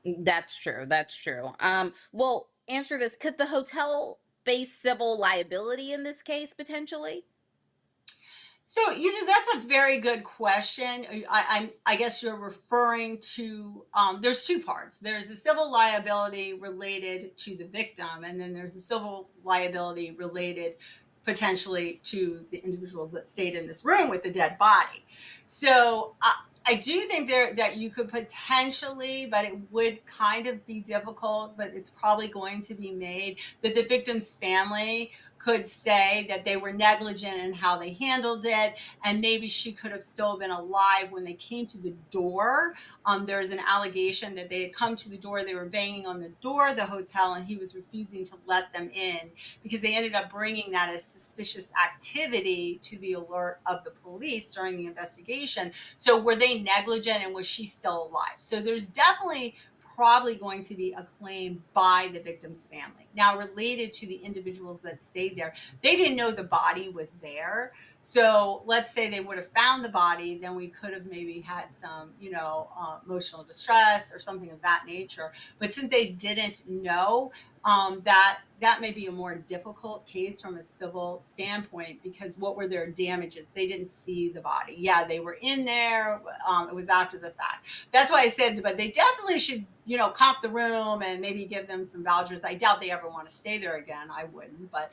That's true. That's true. Well, answer this. Could the hotel face civil liability in this case potentially? So, that's a very good question. I guess you're referring to, there's two parts. There's the civil liability related to the victim, and then there's the civil liability related potentially to the individuals that stayed in this room with the dead body. So, I do think that you could potentially, but it would kind of be difficult, but it's probably going to be made that the victim's family could say that they were negligent in how they handled it, and maybe she could have still been alive when they came to the door. There's an allegation that they had come to the door, they were banging on the door of the hotel, and he was refusing to let them in because they ended up bringing that as suspicious activity to the alert of the police during the investigation. So, were they negligent, and was she still alive? So, there's definitely probably going to be a claim by the victim's family. Now, related to the individuals that stayed there, they didn't know the body was there. So let's say they would have found the body, then we could have maybe had some, emotional distress or something of that nature. But since they didn't know, that may be a more difficult case from a civil standpoint, because what were their damages? They didn't see the body. Yeah, they were in there. It was after the fact. That's why I said, but they definitely should, comp the room and maybe give them some vouchers. I doubt they ever want to stay there again. I wouldn't, but